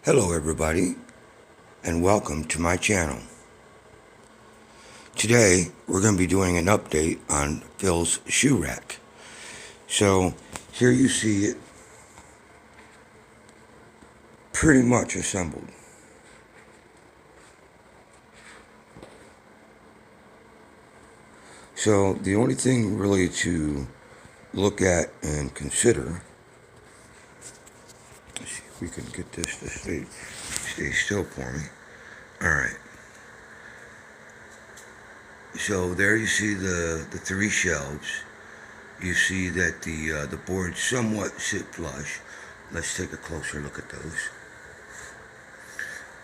Hello everybody, and welcome to my channel. Today we're going to be doing an update on Phil's shoe rack. So here you see it pretty much assembled. So the only thing really to look at and consider, let's see if we can get this to stay still for me. Alright. So there you see the three shelves. You see that the boards somewhat sit flush. Let's take a closer look at those.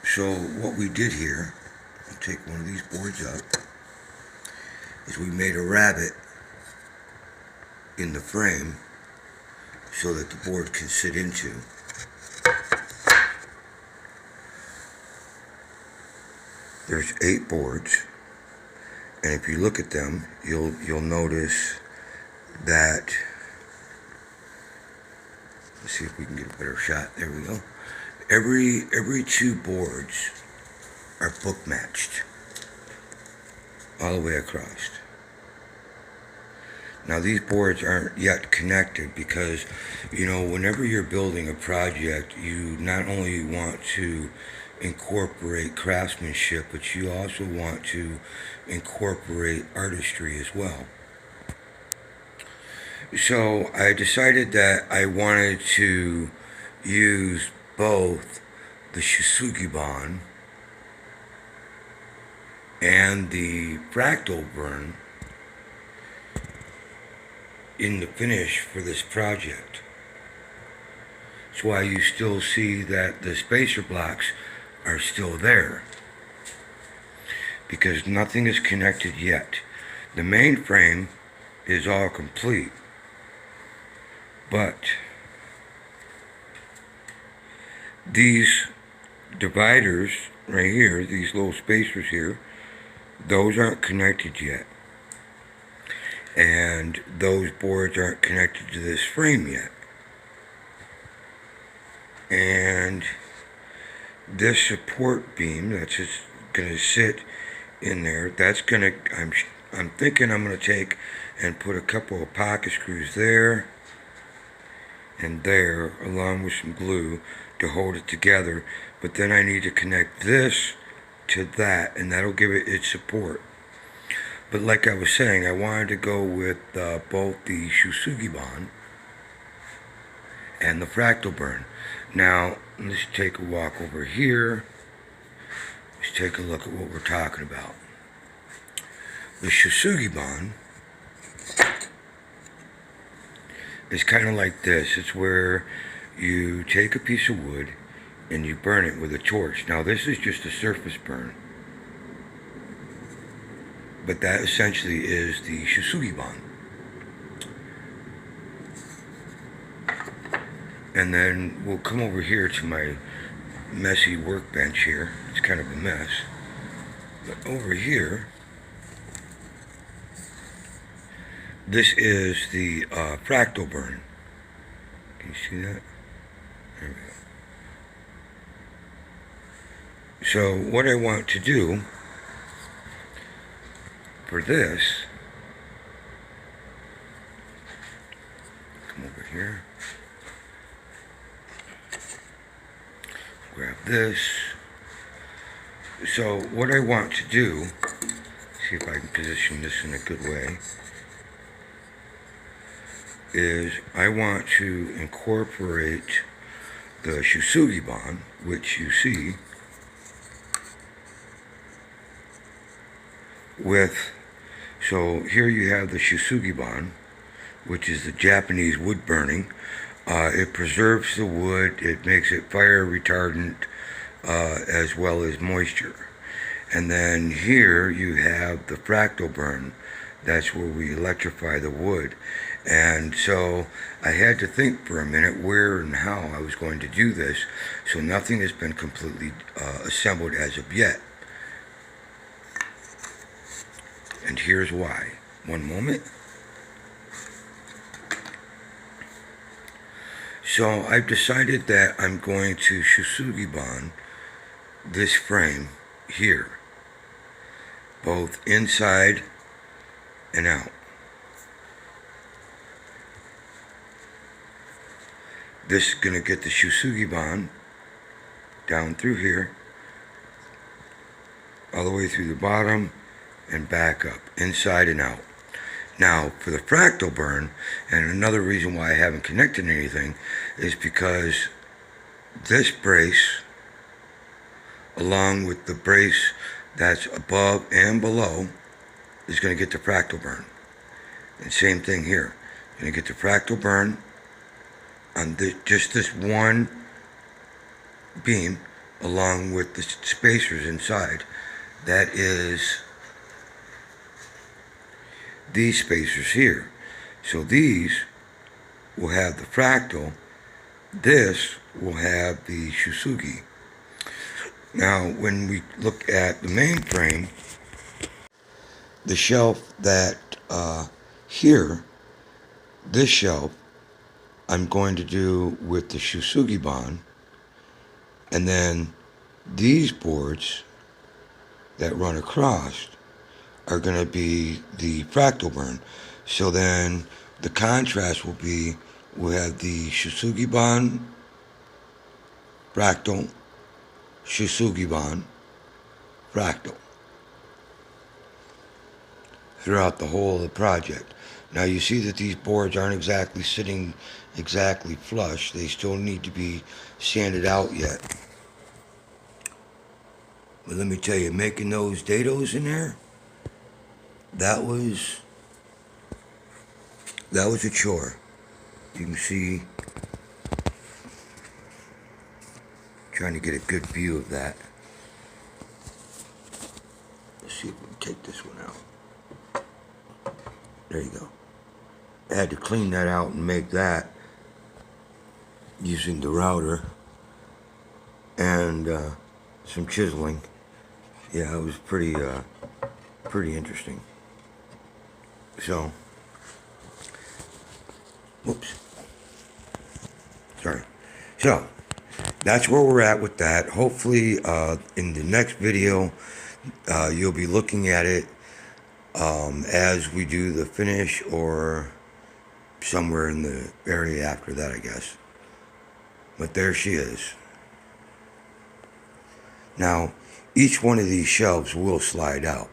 So what we did here, I'll take one of these boards up, is we made a rabbet in the frame so that the board can sit into. There's 8 boards, and if you look at them, you'll notice that, let's see if we can get a better shot. There we go. Every 2 boards are book matched all the way across. Now these boards aren't yet connected because, you know, whenever you're building a project, you not only want to incorporate craftsmanship, but you also want to incorporate artistry as well. So I decided that I wanted to use both the Shisugiban and the fractal burn in the finish for this project. That's why you still see that the spacer blocks are still there, because nothing is connected yet. The main frame is all complete, but these dividers right here, these little spacers here, those aren't connected yet, and those boards aren't connected to this frame yet. And this support beam that's just gonna sit in there, that's gonna, I'm thinking I'm gonna take and put a couple of pocket screws there and there, along with some glue to hold it together. But then I need to connect this to that, and that'll give it its support. But like I was saying, I wanted to go with both the Shisugiban and the fractal burn. Now let's take a walk over here. Let's take a look at what we're talking about. The Shisugiban is kind of like this. It's where you take a piece of wood and you burn it with a torch. Now this is just a surface burn, but that essentially is the Shisugiban. And then we'll come over here to my messy workbench here. It's kind of a mess. But over here, this is the fractal burn. Can you see that? There we go. So what I want to do for this, come over here, grab this. So what I want to do, see if I can position this in a good way, is I want to incorporate the Shisugiban, which you see, with, so here you have the Shisugiban, which is the Japanese wood burning. It preserves the wood, it makes it fire retardant, as well as moisture. And then here you have the fractal burn. That's where we electrify the wood. And so I had to think for a minute where and how I was going to do this. So nothing has been completely assembled as of yet. And here's why. One moment. So I've decided that I'm going to Shusugibon this frame here, both inside and out. This is going to get the Shusugibon down through here, all the way through the bottom and back up, inside and out. Now, for the fractal burn, and another reason why I haven't connected anything, is because this brace, along with the brace that's above and below, is going to get the fractal burn. And same thing here. You're going to get the fractal burn on just this one beam, along with the spacers inside. That is these spacers here. So these will have the fractal. This will have the Shusugi. Now, when we look at the main frame, the shelf that here, this shelf, I'm going to do with the Shusugibon, and then these boards that run across are going to be the fractal burn. So then the contrast will be, we'll have the Shusugibon, fractal, Shusugibon, fractal throughout the whole of the project. Now you see that these boards aren't exactly sitting exactly flush. They still need to be sanded out yet. But let me tell you, making those dados in there, that was a chore. You can see, trying to get a good view of that. Let's see if we can take this one out. There you go. I had to clean that out and make that using the router and some chiseling. Yeah, it was pretty interesting. So, whoops. Sorry. So, that's where we're at with that. Hopefully, in the next video, you'll be looking at it as we do the finish, or somewhere in the area after that, I guess. But there she is. Now, each one of these shelves will slide out.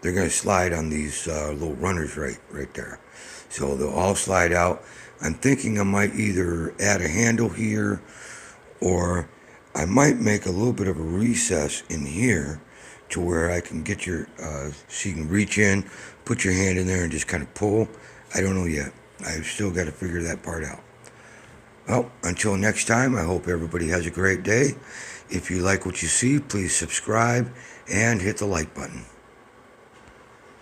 They're going to slide on these little runners right there. So they'll all slide out. I'm thinking I might either add a handle here, or I might make a little bit of a recess in here to where I can get your, so you can reach in, put your hand in there and just kind of pull. I don't know yet. I've still got to figure that part out. Well, until next time, I hope everybody has a great day. If you like what you see, please subscribe and hit the like button.